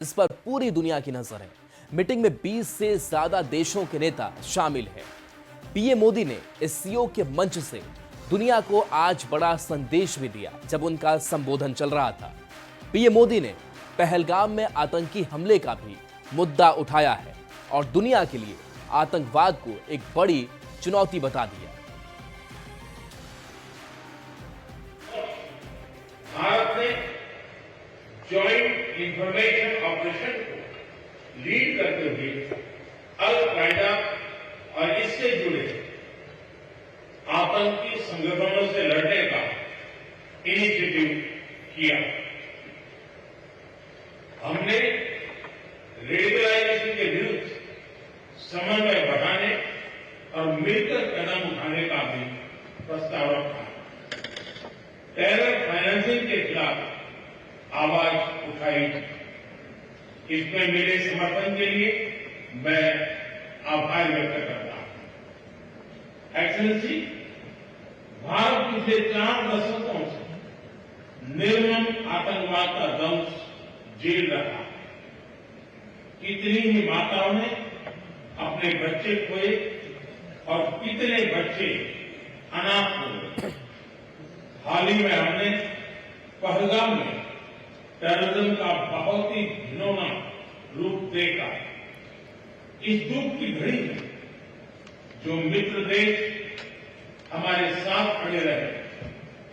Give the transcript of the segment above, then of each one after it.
इस पर पूरी दुनिया की नजर है। मीटिंग में 20 से ज्यादा देशों के नेता शामिल हैं। पीएम मोदी ने इस सीओ के मंच से दुनिया को आज बड़ा संदेश भी दिया जब उनका संबोधन चल रहा था। पीएम मोदी ने पहलगाम में आतंकी हमले का भी मुद्दा उठाया है और दुनिया के लिए आतंकवाद को एक बड़ी चुनौती बता दिया। भारत ने जॉइंट इंफॉर्मेशन ऑपरेशन को लीड करते हुए अल कायदा और इससे जुड़े आतंकी संगठनों से लड़ने का इनिशिएटिव किया। हमने रेडिकलाइजेशन के विरुद्ध समन्वय बढ़ाने और मिलकर कदम उठाने का भी प्रस्ताव रखा। टेरर फाइनेंसिंग के खिलाफ आवाज उठाई। इसमें मेरे समर्थन के लिए मैं आभार व्यक्त करता हूं। एक्सेलेंसी, भारत पिछले 4 दशकों से निर्मम आतंकवाद का दंश झेल रहा है। कितनी ही माताओं ने अपने बच्चे खोए और कितने बच्चे अनाथ हुए। हाल ही में हमने पहलगाम में टेररिज्म का बहुत ही घिनौना रूप देखा। इस दुख की घड़ी में जो मित्र देश हमारे साथ खड़े रहे,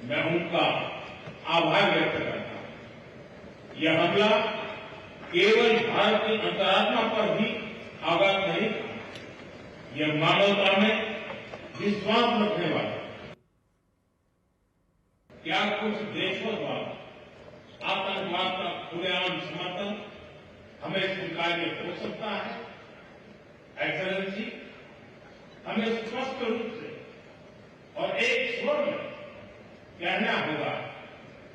मैं उनका आभार व्यक्त करता हूं। यह हमला केवल भारत की अंतरात्मा पर भी आघात नहीं था, यह मानवता में विश्वास रखने वाला। क्या कुछ देशों द्वारा आतंकवाद का खुलेआम समर्थन हमें स्वीकार्य हो सकता है? एक्सेलेंसी, हमें स्पष्ट रूप से और एक स्वर में कहना होगा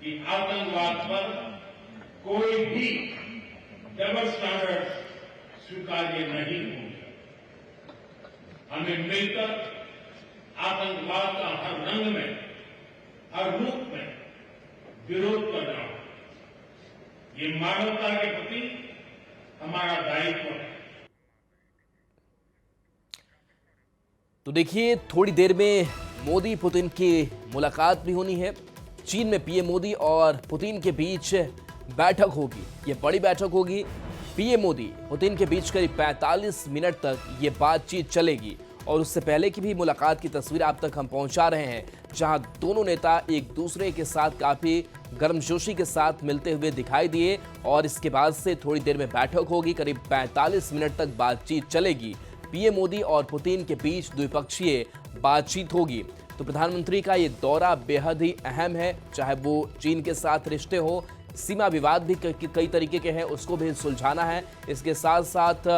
कि आतंकवाद पर कोई भी डबल स्टैंडर्ड स्वीकार्य नहीं होंगे। हमें मिलकर आतंकवाद का हर रंग में, हर रूप में विरोध करना होगा। ये मानवता के प्रति हमारा दायित्व है। तो देखिए, थोड़ी देर में मोदी पुतिन की मुलाकात भी होनी है। चीन में पीएम मोदी और पुतिन के बीच बैठक होगी। ये बड़ी बैठक होगी। पीएम मोदी पुतिन के बीच करीब 45 मिनट तक ये बातचीत चलेगी और उससे पहले की भी मुलाकात की तस्वीर आप तक हम पहुंचा रहे हैं, जहां दोनों नेता एक दूसरे के साथ काफी गर्मजोशी के साथ मिलते हुए दिखाई दिए और इसके बाद से थोड़ी देर में बैठक होगी। करीब 45 मिनट तक बातचीत चलेगी। पीएम मोदी और पुतिन के बीच द्विपक्षीय बातचीत होगी। तो प्रधानमंत्री का ये दौरा बेहद ही अहम है, चाहे वो चीन के साथ रिश्ते हो, सीमा विवाद भी कई तरीके के हैं, उसको भी सुलझाना है। इसके साथ साथ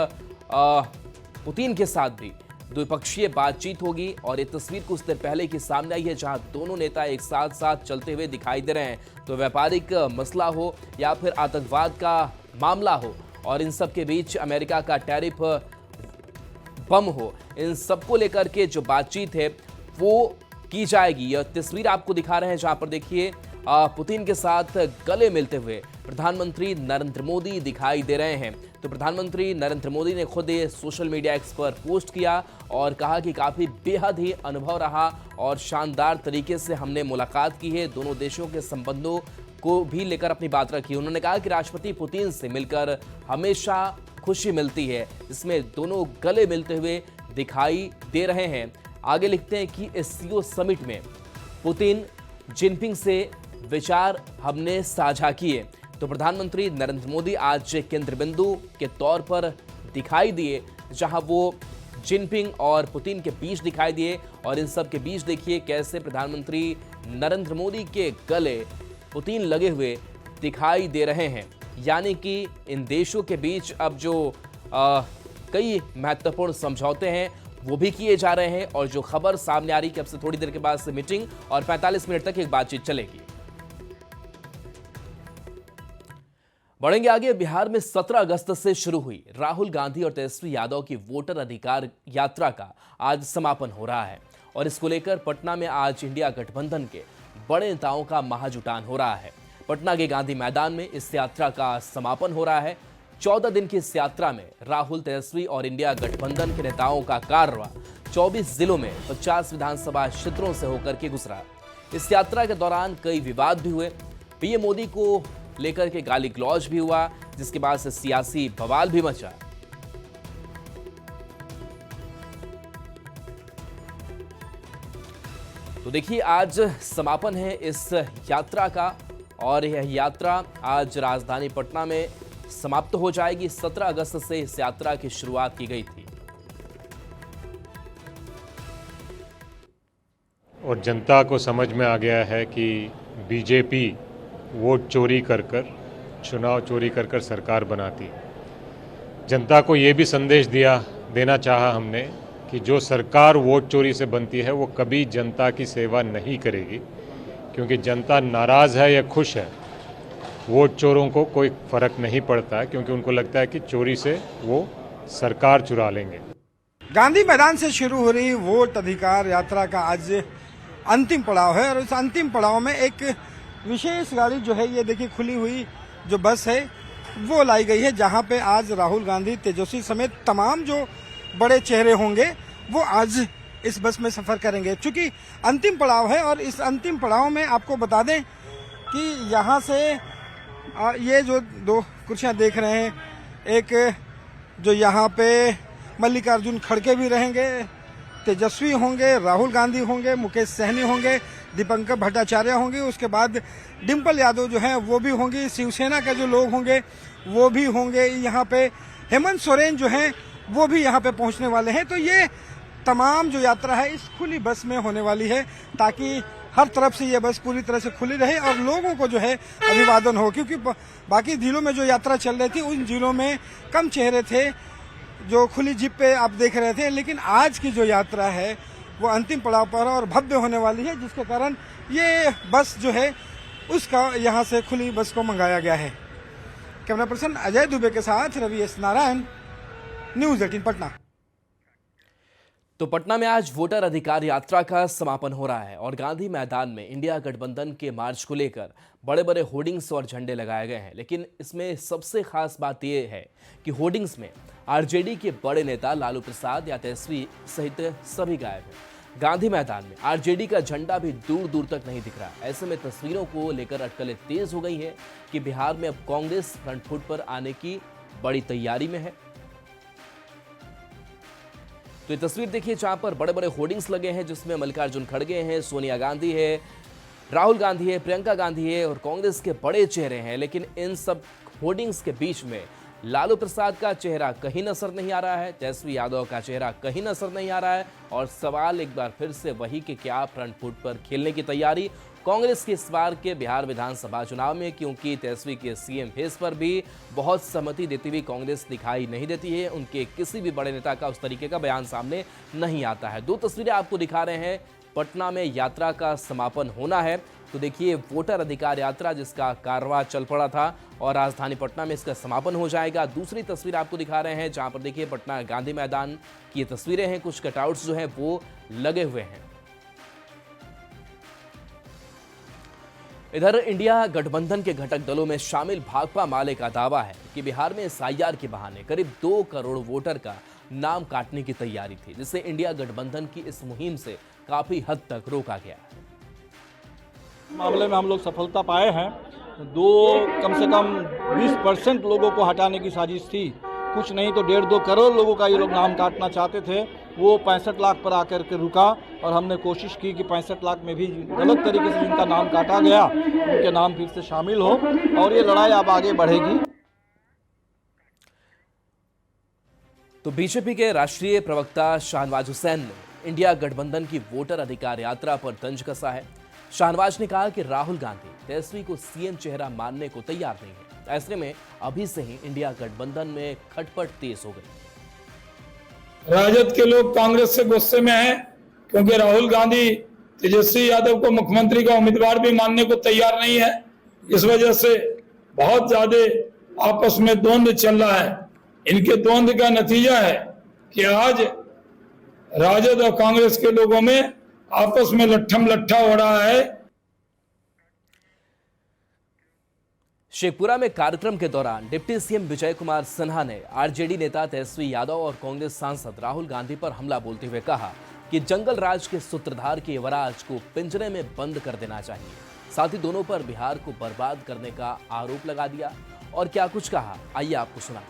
पुतिन के साथ भी द्विपक्षीय बातचीत होगी और ये तस्वीर कुछ देर पहले की सामने आई है, जहां दोनों नेता एक साथ साथ चलते हुए दिखाई दे रहे हैं। तो व्यापारिक मसला हो या फिर आतंकवाद का मामला हो और इन सब के बीच अमेरिका का टैरिफ बम हो, इन सबको लेकर के जो बातचीत है वो की जाएगी। यह तस्वीर आपको दिखा रहे हैं, जहां पर देखिए पुतिन के साथ गले मिलते हुए प्रधानमंत्री नरेंद्र मोदी दिखाई दे रहे हैं। तो प्रधानमंत्री नरेंद्र मोदी ने खुद ये सोशल मीडिया एक्स पर पोस्ट किया और कहा कि काफ़ी बेहद ही अनुभव रहा और शानदार तरीके से हमने मुलाकात की है। दोनों देशों के संबंधों को भी लेकर अपनी बात रखी। उन्होंने कहा कि राष्ट्रपति पुतिन से मिलकर हमेशा खुशी मिलती है। इसमें दोनों गले मिलते हुए दिखाई दे रहे हैं। आगे लिखते हैं कि इस सीओ समिट में पुतिन जिनपिंग से विचार हमने साझा किए। तो प्रधानमंत्री नरेंद्र मोदी आज केंद्र बिंदु के तौर पर दिखाई दिए, जहां वो जिनपिंग और पुतिन के बीच दिखाई दिए और इन सब के बीच देखिए कैसे प्रधानमंत्री नरेंद्र मोदी के गले पुतिन लगे हुए दिखाई दे रहे हैं। यानी कि इन देशों के बीच अब जो कई महत्वपूर्ण समझौते हैं वो भी किए जा रहे हैं और जो खबर सामने आ रही है कि अब से थोड़ी देर के बाद से मीटिंग और 45 मिनट तक एक बातचीत चलेगी। बढ़ेंगे आगे। बिहार में 17 अगस्त से शुरू हुई राहुल गांधी और तेजस्वी यादव की वोटर अधिकार यात्रा का आज समापन हो रहा है और इसको लेकर पटना में आज इंडिया गठबंधन के बड़े नेताओं का महाजुटान हो रहा है। पटना के गांधी मैदान में इस यात्रा का समापन हो रहा है। 14 दिन की इस यात्रा में राहुल, तेजस्वी और इंडिया गठबंधन के नेताओं का कारवा 24 जिलों में 50 विधानसभा क्षेत्रों से होकर के गुजरा। इस यात्रा के दौरान कई विवाद भी हुए। पीएम मोदी को लेकर के गाली गलौज भी हुआ, जिसके बाद से सियासी बवाल भी मचा। तो देखिए, आज समापन है इस यात्रा का और यह यात्रा आज राजधानी पटना में समाप्त हो जाएगी। 17 अगस्त से इस यात्रा की शुरुआत की गई थी। और जनता को समझ में आ गया है कि बीजेपी वोट चोरी कर चुनाव चोरी कर सरकार बनाती। जनता को ये भी संदेश देना चाहा हमने कि जो सरकार वोट चोरी से बनती है वो कभी जनता की सेवा नहीं करेगी, क्योंकि जनता नाराज़ है या खुश है, वोट चोरों को कोई फर्क नहीं पड़ता है, क्योंकि उनको लगता है कि चोरी से वो सरकार चुरा लेंगे। गांधी मैदान से शुरू हो रही वोट अधिकार यात्रा का आज अंतिम पड़ाव है और उस अंतिम पड़ाव में एक विशेष गाड़ी जो है, ये देखिए खुली हुई जो बस है वो लाई गई है, जहां पे आज राहुल गांधी, तेजस्वी समेत तमाम जो बड़े चेहरे होंगे वो आज इस बस में सफर करेंगे। चूंकि अंतिम पड़ाव है और इस अंतिम पड़ाव में आपको बता दें कि यहाँ से ये जो दो कुर्सियाँ देख रहे हैं, एक जो यहाँ पे मल्लिकार्जुन खड़गे भी रहेंगे, तेजस्वी होंगे, राहुल गांधी होंगे, मुकेश सहनी होंगे, दीपंकर भट्टाचार्य होंगे, उसके बाद डिम्पल यादव जो है वो भी होंगी, शिवसेना के जो लोग होंगे वो भी होंगे। यहाँ पे हेमंत सोरेन जो हैं वो भी यहाँ पे पहुँचने वाले हैं। तो ये तमाम जो यात्रा है इस खुली बस में होने वाली है, ताकि हर तरफ से ये बस पूरी तरह से खुली रहे और लोगों को जो है अभिवादन हो, क्योंकि बाकी जिलों में जो यात्रा चल रही थी उन जिलों में कम चेहरे थे जो खुली जीप पे आप देख रहे थे, लेकिन आज की जो यात्रा है वो अंतिम पड़ाव पर और भव्य होने वाली है, जिसके कारण ये बस जो है उसका यहाँ से खुली बस को मंगाया गया है। कैमरा पर्सन अजय दुबे के साथ रवि एस नारायण, न्यूज़ 18 पटना। तो पटना में आज वोटर अधिकार यात्रा का समापन हो रहा है और गांधी मैदान में इंडिया गठबंधन के मार्च को लेकर बड़े बड़े होर्डिंग्स और झंडे लगाए गए हैं। लेकिन इसमें सबसे खास बात यह है कि होर्डिंग्स में आरजेडी के बड़े नेता लालू प्रसाद या तेजस्वी सहित सभी गायब हैं। गांधी मैदान में आरजेडी का झंडा भी दूर दूर तक नहीं दिख रहा। ऐसे में तस्वीरों को लेकर अटकलें तेज हो गई है कि बिहार में अब कांग्रेस फ्रंट फुट पर आने की बड़ी तैयारी में है। तो ये तस्वीर देखिए, जहां पर बड़े बड़े होर्डिंग्स लगे हैं, जिसमें मल्लिकार्जुन खड़गे हैं, सोनिया गांधी है, राहुल गांधी है, प्रियंका गांधी है और कांग्रेस के बड़े चेहरे हैं। लेकिन इन सब होर्डिंग्स के बीच में लालू प्रसाद का चेहरा कहीं नजर नहीं आ रहा है, तेजस्वी यादव का चेहरा कहीं नजर नहीं आ रहा है। और सवाल एक बार फिर से वही कि क्या फ्रंट फुट पर खेलने की तैयारी कांग्रेस की इस बार के बिहार विधानसभा चुनाव में, क्योंकि तेजस्वी के सीएम फेस पर भी बहुत सहमति देती हुई कांग्रेस दिखाई नहीं देती है। उनके किसी भी बड़े नेता का उस तरीके का बयान सामने नहीं आता है। दो तस्वीरें आपको दिखा रहे हैं। पटना में यात्रा का समापन होना है, तो देखिए वोटर अधिकार यात्रा जिसका कारवां चल पड़ा था और राजधानी पटना में इसका समापन हो जाएगा। दूसरी तस्वीर आपको दिखा रहे हैं, जहां पर देखिए पटना गांधी मैदान की ये तस्वीरें हैं, कुछ कटआउट्स जो हैं वो लगे हुए हैं। इधर इंडिया गठबंधन के घटक दलों में शामिल भाकपा माले का दावा है कि बिहार में एसआईआर के बहाने करीब 2 करोड़ वोटर का नाम काटने की तैयारी थी, जिससे इंडिया गठबंधन की इस मुहिम से काफी हद तक रोका गया है। मामले में हम लोग सफलता पाए हैं। कम से कम 20% लोगों को हटाने की साजिश थी। कुछ नहीं तो 1.5-2 करोड़ लोगों का ये लोग नाम काटना चाहते थे। वो 65 लाख पर आकर के रुका और हमने कोशिश की कि 65 लाख में भी गलत तरीके से जिनका नाम काटा गया उनके नाम फिर से शामिल हो और ये लड़ाई अब आगे बढ़ेगी। तो बीजेपी के राष्ट्रीय प्रवक्ता शाहनवाज हुसैन ने इंडिया गठबंधन की वोटर अधिकार यात्रा पर तंज कसा है। शाहनवाज ने कहा कि राहुल गांधी तेजस्वी को सीएम चेहरा मानने को तैयार नहीं है। ऐसे में अभी से ही इंडिया गठबंधन में खटपट तेज हो गई। राजद के लोग कांग्रेस से गुस्से में हैं क्योंकि राहुल गांधी तेजस्वी यादव को मुख्यमंत्री का उम्मीदवार भी मानने को तैयार नहीं है। इस वजह से बहुत ज्यादा आपस में द्वंद्व चल रहा है। इनके द्वंद्व का नतीजा है कि आज राजद और कांग्रेस के लोगों में आपस में लट्ठम लट्ठा हो रहा है। शेखपुरा में कार्यक्रम के दौरान डिप्टी सीएम विजय कुमार सिन्हा ने आरजेडी नेता तेजस्वी यादव और कांग्रेस सांसद राहुल गांधी पर हमला बोलते हुए कहा कि जंगल राज के सूत्रधार के युवराज को पिंजरे में बंद कर देना चाहिए। साथ ही दोनों पर बिहार को बर्बाद करने का आरोप लगा दिया। और क्या कुछ कहा, आइए आपको सुना।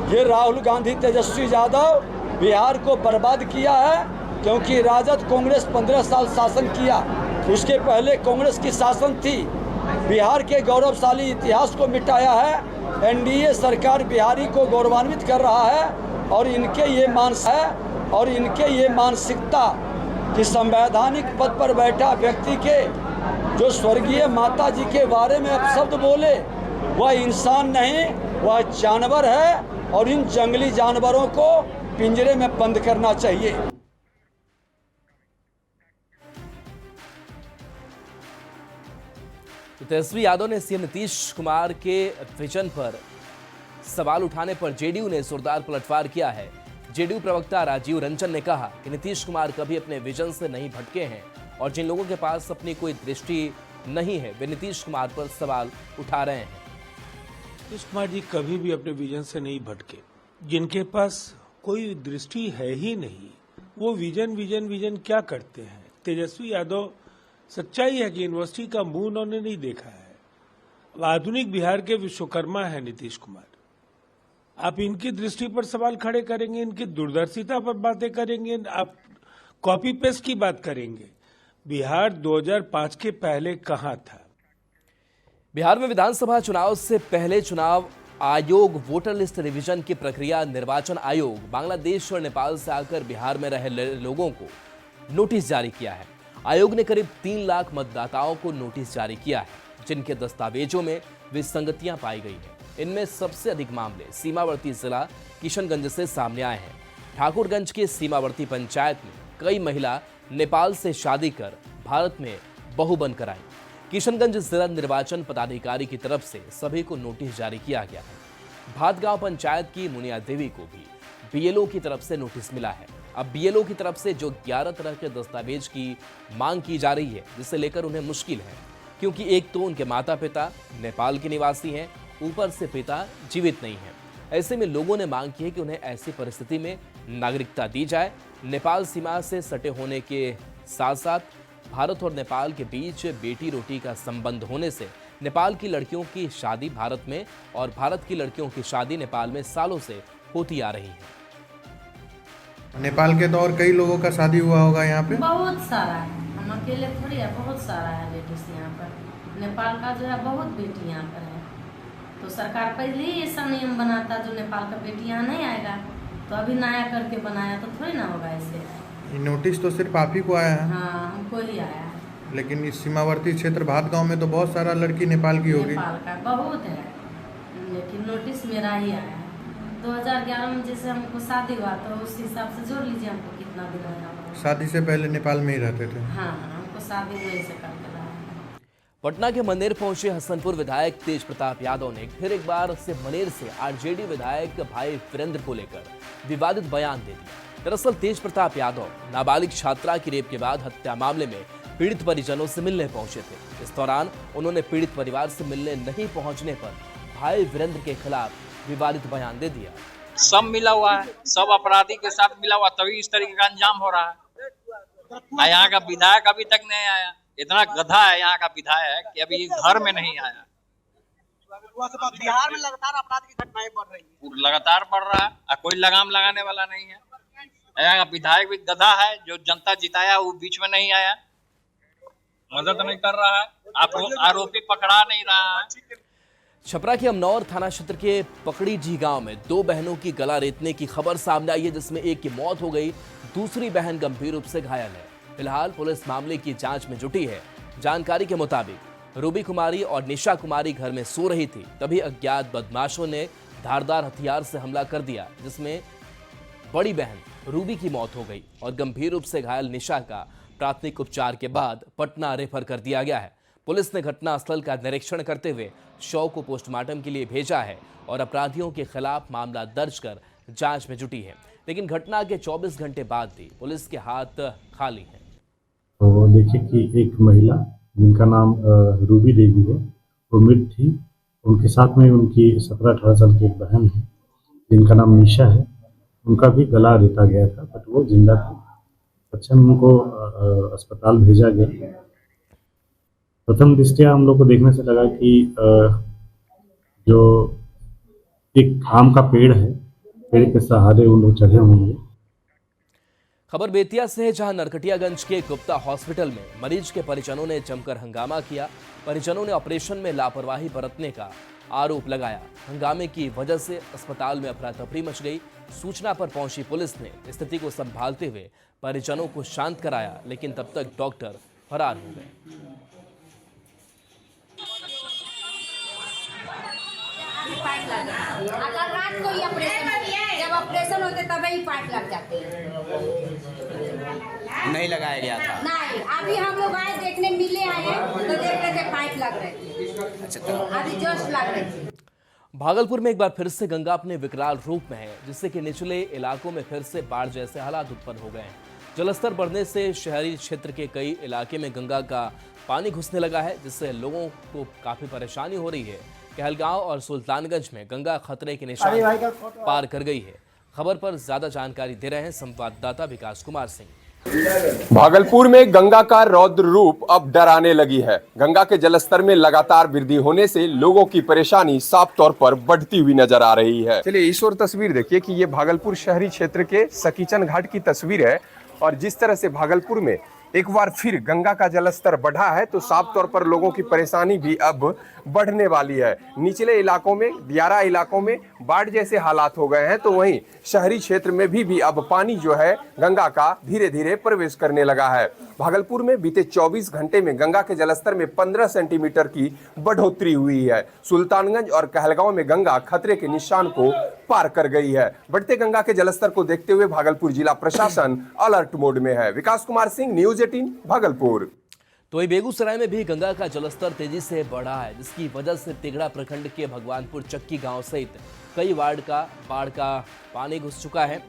ये राहुल गांधी तेजस्वी यादव बिहार को बर्बाद किया है, क्योंकि राजद कांग्रेस 15 साल शासन किया। उसके पहले कांग्रेस की शासन थी। बिहार के गौरवशाली इतिहास को मिटाया है। एनडीए सरकार बिहारी को गौरवान्वित कर रहा है और इनके ये मानसिकता कि संवैधानिक पद पर बैठा व्यक्ति के जो स्वर्गीय माता जी के बारे में अपशब्द बोले, वह इंसान नहीं, वह जानवर है और इन जंगली जानवरों को पिंजरे में बंद करना चाहिए। तेजस्वी यादव ने सीएम नीतीश कुमार के विजन पर सवाल उठाने पर जेडीयू ने जोरदार पलटवार किया है। जेडीयू प्रवक्ता राजीव रंजन ने कहा कि नीतीश कुमार कभी अपने विजन से नहीं भटके हैं और जिन लोगों के पास अपनी कोई दृष्टि नहीं है वे नीतीश कुमार पर सवाल उठा रहे हैं। नीतीश कुमार जी कभी भी अपने विजन से नहीं भटके। जिनके पास कोई दृष्टि है ही नहीं, वो विजन क्या करते हैं। तेजस्वी यादव, सच्चाई है कि यूनिवर्सिटी का मुंह उन्होंने नहीं देखा है। अब आधुनिक बिहार के विश्वकर्मा है नीतीश कुमार। आप इनकी दृष्टि पर सवाल खड़े करेंगे, इनकी दूरदर्शिता पर बातें करेंगे, आप कॉपी पेस्ट की बात करेंगे। बिहार 2005 के पहले कहां था? बिहार में विधानसभा चुनाव से पहले चुनाव आयोग वोटर लिस्ट रिवीजन की प्रक्रिया निर्वाचन आयोग बांग्लादेश और नेपाल से आकर बिहार में रहे लोगों को नोटिस जारी किया है। आयोग ने करीब 3 लाख मतदाताओं को नोटिस जारी किया है, जिनके दस्तावेजों में विसंगतियां पाई गई हैं। इनमें सबसे अधिक मामले सीमावर्ती जिला किशनगंज से सामने आए हैं। ठाकुरगंज के सीमावर्ती पंचायत में कई महिला नेपाल से शादी कर भारत में बहू बनकर आई। किशनगंज जिला निर्वाचन पदाधिकारी की तरफ से सभी को नोटिस जारी किया गया है। भातगांव पंचायत की मुनिया देवी को भी बीएलओ की तरफ से नोटिस मिला है। अब बीएलओ की तरफ से जो 11 तरह के दस्तावेज की मांग की जा रही है, जिसे लेकर उन्हें मुश्किल है, क्योंकि एक तो उनके माता पिता नेपाल के निवासी हैं, ऊपर से पिता जीवित नहीं है। ऐसे में लोगों ने मांग की है कि उन्हें ऐसी परिस्थिति में नागरिकता दी जाए। नेपाल सीमा से सटे होने के साथ साथ भारत और नेपाल के बीच बेटी रोटी का संबंध होने से नेपाल की लड़कियों की शादी भारत में और भारत की लड़कियों की शादी नेपाल में सालों से होती आ रही है। नेपाल के तो और कई लोगों का शादी हुआ होगा यहाँ पे? बहुत सारा है, हम अकेले थोड़ी है, बहुत सारा है लेडीज यहाँ पर। नेपाल का जो है बहुत बेटी यहाँ पर है, तो सरकार पहले ही ऐसा नियम बनाता जो नेपाल का बेटी यहाँ नहीं आएगा, तो अभी नया करके बनाया तो थोड़ी ना होगा ऐसे। नोटिस तो सिर्फ आप ही को आया है? हाँ, हमको ही आया है। लेकिन इस सीमावर्ती क्षेत्र भातगांव में तो बहुत सारा लड़की नेपाल की होगी। नेपाल का बहुत है, लेकिन नोटिस मेरा ही आया है। 2011 में जैसे हमको शादी हुआ तो उस हिसाब से जोड़ लीजिए हमको कितना दिन हुआ। शादी से पहले नेपाल में ही रहते थे? हाँ, हमको शादी वहीं से करके रहा। पटना के मनेर पहुंचे हसनपुर विधायक तेज प्रताप यादव ने फिर एक बार से मनेर से आरजेडी विधायक भाई वीरेंद्र को लेकर विवादित बयान दे दिया। दरअसल तेज प्रताप यादव नाबालिग छात्रा की रेप के बाद हत्या मामले में पीड़ित परिजनों से मिलने पहुंचे थे। इस दौरान उन्होंने पीड़ित परिवार से मिलने नहीं पहुंचने पर भाई वीरेंद्र के खिलाफ विवादित बयान दे दिया। सब मिला हुआ है, सब अपराधी के साथ मिला हुआ, तभी इस तरीके का अंजाम हो रहा है। यहाँ का विधायक अभी तक नहीं आया। इतना गधा है यहाँ का विधायक कि अभी घर में नहीं आया। बिहार में लगातार अपराध की घटनाएं बढ़ रही है, लगातार बढ़ रहा है और कोई लगाम लगाने वाला नहीं है। यहाँ का विधायक भी गधा है, जो जनता जिताया वो बीच में नहीं आया, मदद नहीं कर रहा है, आरोपी पकड़ा नहीं रहा है। छपरा के अमनौर थाना क्षेत्र के पकड़ीजी गांव में 2 बहनों की गला रेतने की खबर सामने आई है, जिसमें एक की मौत हो गई, दूसरी बहन गंभीर रूप से घायल है। फिलहाल पुलिस मामले की जांच में जुटी है। जानकारी के मुताबिक रूबी कुमारी और निशा कुमारी घर में सो रही थी, तभी अज्ञात बदमाशों ने धारदार हथियार से हमला कर दिया, जिसमें बड़ी बहन रूबी की मौत हो गई और गंभीर रूप से घायल निशा का प्राथमिक उपचार के बाद पटना रेफर कर दिया गया है। पुलिस ने घटनास्थल का निरीक्षण करते हुए शव को पोस्टमार्टम के लिए भेजा है और अपराधियों के खिलाफ मामला दर्ज कर जांच में जुटी है। लेकिन घटना के 24 घंटे बाद भी पुलिस के हाथ खाली हैं। तो देखिए कि एक महिला जिनका नाम रूबी देवी है, वो मृत थी। उनके साथ में उनकी 17-18 साल की एक बहन है जिनका नाम निशा है। उनका भी गला रेता गया था, बट वो जिंदा थी। अच्छा, उनको अस्पताल भेजा गया। प्रथम दृष्टया हम लोग को देखने से लगा कि जो एक आम का पेड़ है, पेड़ के सहारे उन लोग चढ़े होंगे। खबर बेतिया से है, जहां नरकटियागंज के गुप्ता हॉस्पिटल में मरीज के परिजनों ने जमकर हंगामा किया। परिजनों ने ऑपरेशन में लापरवाही बरतने का आरोप लगाया। हंगामे की वजह से अस्पताल में अफरा तफरी मच गई। सूचना पर पहुंची पुलिस ने स्थिति को संभालते हुए परिजनों को शांत कराया, लेकिन तब तक डॉक्टर फरार हो गए। अगर रात को ही जब ऑपरेशन होते तभी पाइप लग जाते हैं। नहीं लगाया गया था। नहीं, अभी हम लोग आए देखने मिले हैं तो देख रहे थे पाइप लग रहे थे। अच्छा, तो अभी जस्ट लग रहे थे। भागलपुर में एक बार फिर से गंगा अपने विकराल रूप में है, जिससे कि निचले इलाकों में फिर से बाढ़ जैसे हालात उत्पन्न हो गए हैं। जलस्तर बढ़ने से शहरी क्षेत्र के कई इलाके में गंगा का पानी घुसने लगा है, जिससे लोगों को काफी परेशानी हो रही है। कहलगांव और सुल्तानगंज में गंगा खतरे के निशान पार कर गई है। खबर पर ज्यादा जानकारी दे रहे हैं संवाददाता विकास कुमार सिंह। भागलपुर में गंगा का रौद्र रूप अब डराने लगी है। गंगा के जलस्तर में लगातार वृद्धि होने से लोगों की परेशानी साफ तौर पर बढ़ती हुई नजर आ रही है। चलिए इस ओर तस्वीर देखिए कि ये भागलपुर शहरी क्षेत्र के सकीचन घाट की तस्वीर है, और जिस तरह से भागलपुर में एक बार फिर गंगा का जलस्तर बढ़ा है तो साफ तौर पर लोगों की परेशानी भी अब बढ़ने वाली है। निचले इलाकों में, दियारा इलाकों में बाढ़ जैसे हालात हो गए हैं, तो वहीं शहरी क्षेत्र में भी अब पानी जो है गंगा का धीरे धीरे प्रवेश करने लगा है। भागलपुर में बीते 24 घंटे में गंगा के जलस्तर में 15 सेंटीमीटर की बढ़ोतरी हुई है। सुल्तानगंज और कहलगांव में गंगा खतरे के निशान को पार कर गई है। बढ़ते गंगा के जलस्तर को देखते हुए भागलपुर जिला प्रशासन अलर्ट मोड में है। विकास कुमार सिंह, न्यूज 18 भागलपुर। तो वही बेगूसराय में भी गंगा का जलस्तर तेजी से बढ़ा है, जिसकी वजह से तिगड़ा प्रखंड के भगवानपुर चक्की गांव सहित कई वार्ड का बाढ़ का पानी घुस चुका है,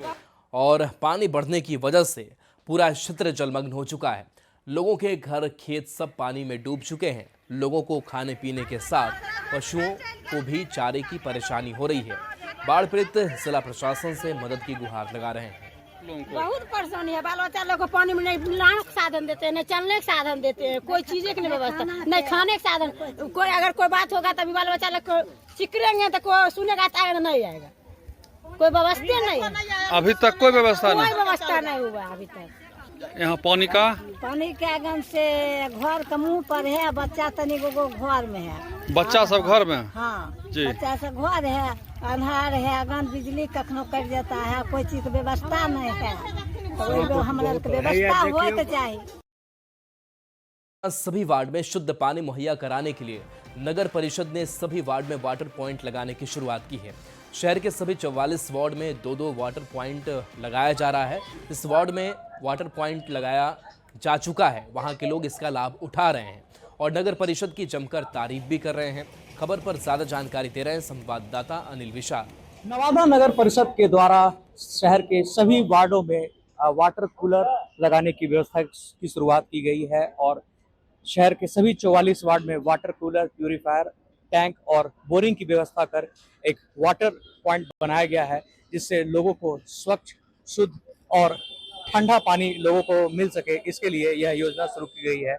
और पानी बढ़ने की वजह से पूरा क्षेत्र जलमग्न हो चुका है। लोगों के घर, खेत सब पानी में डूब चुके हैं। लोगों को खाने पीने के साथ पशुओं को भी चारे की परेशानी हो रही है। बाढ़ पीड़ित जिला प्रशासन से मदद की गुहार लगा रहे हैं। बहुत परेशानी है। बाल बच्चा लोग को पानी में नहीं लाने का साधन देते हैं, नहीं चलने का साधन देते हैं, कोई चीज की नहीं व्यवस्था, नहीं खाने का साधन। कोई अगर कोई बात होगा तभी बाल बच्चा लोग को चिकरेंगे तो कोई सुनेगा तो नहीं आएगा। कोई व्यवस्था नहीं है। अभी तक कोई व्यवस्था नहीं हुआ अभी तक। यहाँ पानी के आगम से घर के मुँह पर है, बच्चा तनी गो घर में है। बच्चा सब घर में? हाँ जी। बच्चा सब घर है, अन्हार है, अगन बिजली कखनो कट जाता है, कोई चीज की व्यवस्था नहीं है। तो हमारे व्यवस्था हो तो चाहिए। सभी वार्ड में शुद्ध पानी मुहैया कराने के लिए नगर परिषद ने सभी वार्ड में वाटर पॉइंट लगाने की शुरुआत की है। शहर के सभी 44 वार्ड में 2-2 वाटर पॉइंट लगाया जा रहा है। इस वार्ड में वाटर पॉइंट लगाया जा चुका है, वहां के लोग इसका लाभ उठा रहे हैं और नगर परिषद की जमकर तारीफ भी कर रहे हैं। खबर पर ज्यादा जानकारी दे रहे हैं संवाददाता अनिल विशाल। नवादा नगर परिषद के द्वारा शहर के सभी वार्डों में वाटर कूलर लगाने की व्यवस्था की शुरुआत की गई है, और शहर के सभी 44 वार्ड में वाटर कूलर, प्यूरिफायर, टैंक और बोरिंग की व्यवस्था कर एक वाटर पॉइंट बनाया गया है, जिससे लोगों को स्वच्छ, शुद्ध और ठंडा पानी लोगों को मिल सके। इसके लिए यह योजना शुरू की गई है।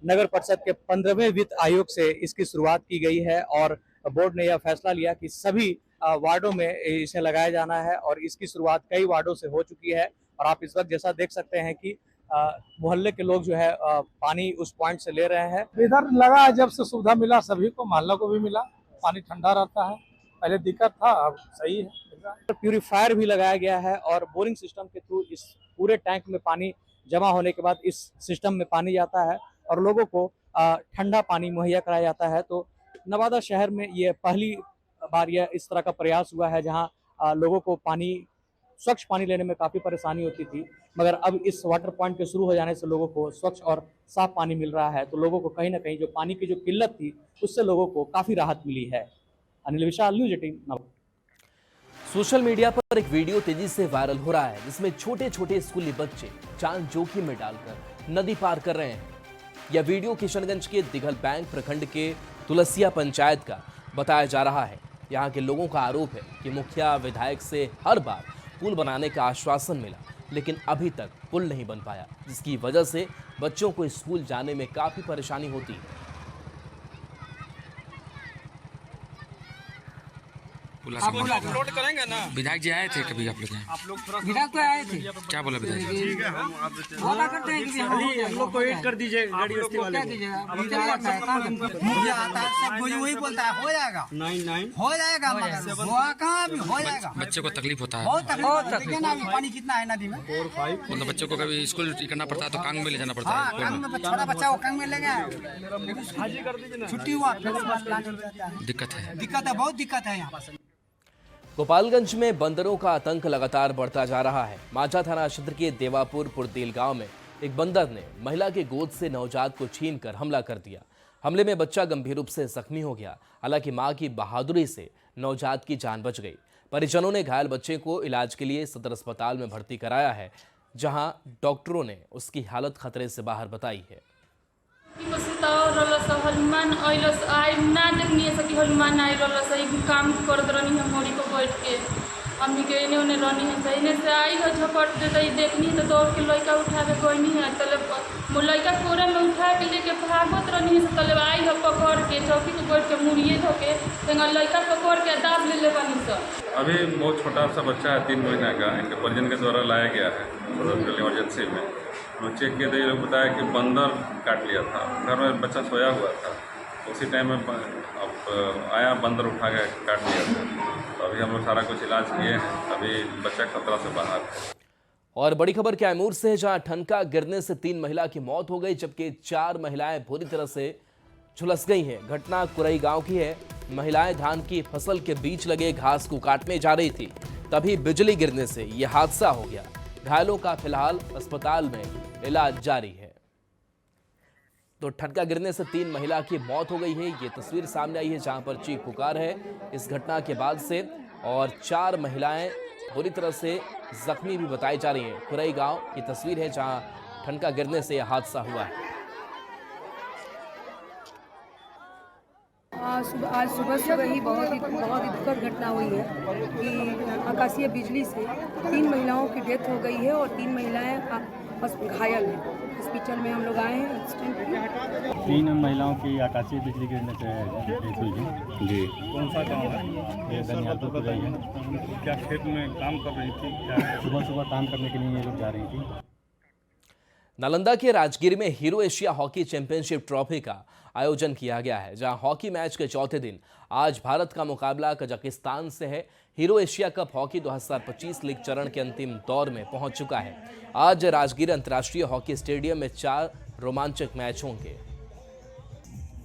नगर परिषद के 15वें वित्त आयोग से इसकी शुरुआत की गई है, और बोर्ड ने यह फैसला लिया कि सभी वार्डों में इसे लगाया जाना है, और इसकी शुरुआत कई वार्डों से हो चुकी है। और आप इस वक्त जैसा देख सकते हैं कि मोहल्ले के लोग जो है पानी उस पॉइंट से ले रहे हैं। इधर लगा, जब से सुविधा मिला सभी को, मोहल्ला को भी मिला, पानी ठंडा रहता है। पहले दिक्कत था, अब सही है। प्यूरिफायर भी लगाया गया है, और बोरिंग सिस्टम के थ्रू इस पूरे टैंक में पानी जमा होने के बाद इस सिस्टम में पानी जाता है और लोगों को ठंडा पानी मुहैया कराया जाता है। तो नवादा शहर में ये पहली बार यह इस तरह का प्रयास हुआ है, जहां लोगों को स्वच्छ पानी लेने में काफ़ी परेशानी होती थी, मगर अब इस वाटर पॉइंट के शुरू हो जाने से लोगों को स्वच्छ और साफ पानी मिल रहा है। तो लोगों को कहीं ना कहीं जो पानी की जो किल्लत थी, उससे लोगों को काफ़ी राहत मिली है। अनिल विशाल, न्यूज 18। सोशल मीडिया पर एक वीडियो तेजी से वायरल हो रहा है, जिसमें छोटे छोटे स्कूली बच्चे जान जोखिम में डालकर नदी पार कर रहे हैं। यह वीडियो किशनगंज के दिघल बैंक प्रखंड के तुलसिया पंचायत का बताया जा रहा है। यहाँ के लोगों का आरोप है कि मुखिया विधायक से हर बार पुल बनाने का आश्वासन मिला, लेकिन अभी तक पुल नहीं बन पाया, जिसकी वजह से बच्चों को स्कूल जाने में काफी परेशानी होती है। अपलोड करेंगे ना। विधायक जी आए थे कभी आप लोग विधायक तो आए थे, क्या बोला विधायक जी? ठीक है, हम वादा करते हैं कि हम लोग को वेट कर दीजिए, गाड़ी बस्ती वाले को मुखिया आता है, सब कोई वही बोलता है हो जाएगा, नहीं हो जाएगा, मगर हुआ कहाँ अभी हो जाएगा। बच्चे को तकलीफ होता है, बहुत तकलीफ। देखिए ना अभी पानी कितना है नदी में। मतलब बच्चों को कभी स्कूल करना पड़ता है तो कांग में ले जाना पड़ता है। कांग में छोटा बच्चा को कांग में ले गया, छुट्टी हुआ फिर बस लाने जाता है। दिक्कत है, बहुत दिक्कत है यहाँ। गोपालगंज में बंदरों का आतंक लगातार बढ़ता जा रहा है। माझा थाना क्षेत्र के देवापुर पुरदेल गांव में एक बंदर ने महिला के गोद से नवजात को छीनकर हमला कर दिया। हमले में बच्चा गंभीर रूप से जख्मी हो गया। हालांकि मां की बहादुरी से नवजात की जान बच गई। परिजनों ने घायल बच्चे को इलाज के लिए सदर अस्पताल में भर्ती कराया है, जहां डॉक्टरों ने उसकी हालत खतरे से बाहर बताई है। हनुमान आई ना देखनी है कि हनुमान आई काम करत रही है मोड़ी को बैठ के हमनी के इन्हें उन्हें रहनी है सही से आई है झपट देते देखनी है तो दौड़ के लड़का उठा के गई है तले लड़का कोरे में उठा के लेके भागत रही है तले आई है पकड़ के चौकी पे बैठ के मुड़िए धोके लड़का पकड़ के दाब ले बनी सब। अभी बहुत छोटा सा बच्चा है 3 महीने का, इनके परिजन के द्वारा लाया गया है इमरजेंसी में। लोग चेक किए थे, ये लोग बताया कि बंदर काट लिया था, घर में बच्चा सोया हुआ था, उसी टाइम में अब आया बंदर उठा के काट लिया था। तो अभी हम लोग सारा कुछ इलाज किए हैं, अभी बच्चा खतरा से बाहर है। और बड़ी खबर कैमूर से है, जहां ठनका गिरने से 3 महिला की मौत हो गई, जबकि 4 महिलाएं बुरी तरह से झुलस गई हैं। घटना कुरई गांव की है। महिलाएं धान की फसल के बीच लगे घास को काटने जा रही थी, तभी बिजली गिरने से यह हादसा हो गया। घायलों का फिलहाल अस्पताल में इलाज जारी है। तो ठनका गिरने से 3 महिला की मौत हो गई है। ये तस्वीर सामने आई है जहां पर चीख पुकार है इस घटना के बाद से, और 4 महिलाएं बुरी तरह से जख्मी भी बताई जा रही हैं। कुरई गांव की तस्वीर है जहां ठनका गिरने से यह हादसा हुआ है। आज सुबह ही बहुत ही दुखद घटना हुई है कि आकाशीय बिजली से 3 महिलाओं की डेथ हो गई है और 3 महिलाएं घायल हैं। हॉस्पिटल में हम लोग आए हैं इंस्टेंट। 3 महिलाओं की आकाशीय बिजली गिरने से डेथ हुई है जी। कौन सा गाँव है? ये दनियापुर को गई है। क्या खेत में काम कर रही थी? क्या सुबह काम करने के लिए ये लोग जा रही थी। नालंदा के राजगीर में hero Asia hockey championship trophy का आयोजन किया गया है, जहां हॉकी मैच के चौथे दिन आज भारत का मुकाबला कजाकिस्तान से है। Hero Asia cup hockey 2025 league चरण के अंतिम दौर में पहुंच चुका है। आज राजगीर अंतर्राष्ट्रीय हॉकी स्टेडियम में 4 रोमांचक मैच होंगे।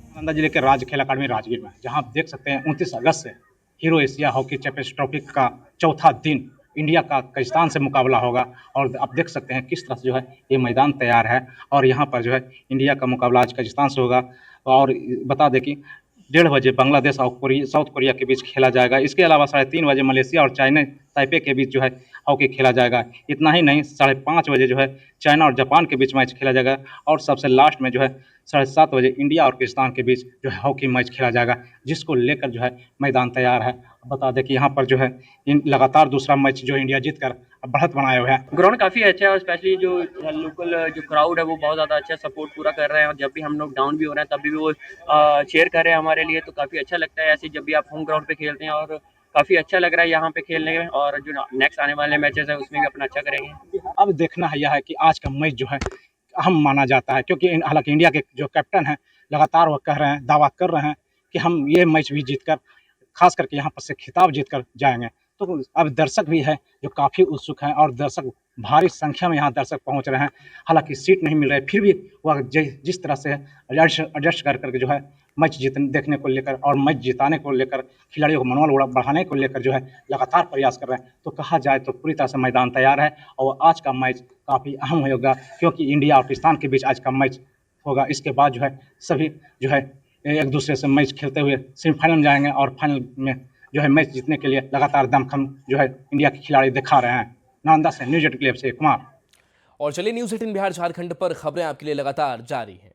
नालंदा जिले के राज खेल अकादमी राजगीर में, जहां आप देख सकते हैं 29 अगस्त से hero Asia hockey championship trophy का चौथा दिन इंडिया का कजाकिस्तान से मुकाबला होगा। और आप देख सकते हैं किस तरह से जो है ये मैदान तैयार है, और यहाँ पर जो है इंडिया का मुकाबला आज कजाकिस्तान से होगा। और बता दें कि 1:30 बजे बांग्लादेश और साउथ कोरिया के बीच खेला जाएगा। इसके अलावा 3:30 बजे मलेशिया और चाइना ताइपे के बीच जो है हॉकी खेला जाएगा। इतना ही नहीं, 5:30 बजे जो है चाइना और जापान के बीच मैच खेला जाएगा। और सबसे लास्ट में जो है 7:30 बजे इंडिया और पाकिस्तान के बीच जो है हॉकी मैच खेला जाएगा, जिसको लेकर जो है मैदान तैयार है। बता दें कि यहाँ पर जो है लगातार दूसरा मैच जो इंडिया जीतकर बढ़त बनाए हुए हैं। ग्राउंड काफ़ी अच्छा है और स्पेशली जो लोकल जो क्राउड है वो बहुत ज़्यादा अच्छा सपोर्ट पूरा कर रहे हैं। और जब भी हम लोग डाउन भी हो रहे हैं तभी भी वो चेयर कर रहे हैं हमारे लिए, तो काफ़ी अच्छा लगता है ऐसे जब भी आप होम ग्राउंड पे खेलते हैं। और काफ़ी अच्छा लग रहा है यहाँ पे खेलने में, और जो नेक्स्ट आने वाले मैचेस है उसमें भी अपना अच्छा करेंगे। अब देखना है यह है कि आज का मैच जो है अहम माना जाता है, क्योंकि हालांकि इंडिया के जो कैप्टन हैं लगातार वो कह रहे हैं, दावा कर रहे हैं कि हम ये मैच भी जीतकर, खास करके यहाँ पर से खिताब जीतकर जाएंगे। तो अब दर्शक भी है जो काफ़ी उत्सुक हैं, और दर्शक भारी संख्या में यहाँ दर्शक पहुँच रहे हैं। हालांकि सीट नहीं मिल रही, फिर भी वह जिस तरह से एडजस्ट कर करके जो है मैच देखने को लेकर और मैच जिताने को लेकर, खिलाड़ियों को मनोबल बढ़ाने को लेकर जो है लगातार प्रयास कर रहे हैं। तो कहा जाए तो पूरी तरह से मैदान तैयार है, और आज का मैच काफ़ी अहम होगा, क्योंकि इंडिया और पाकिस्तान के बीच आज का मैच होगा। इसके बाद जो है सभी जो है एक दूसरे से मैच खेलते हुए सेमीफाइनल में जाएंगे, और फाइनल में जो है मैच जीतने के लिए लगातार दमखम जो है इंडिया के खिलाड़ी दिखा रहे हैं। नालंदा से न्यूज़ 18 के लिए से कुमार। और चलिए न्यूज़ 18 बिहार झारखंड पर खबरें आपके लिए लगातार जारी हैं।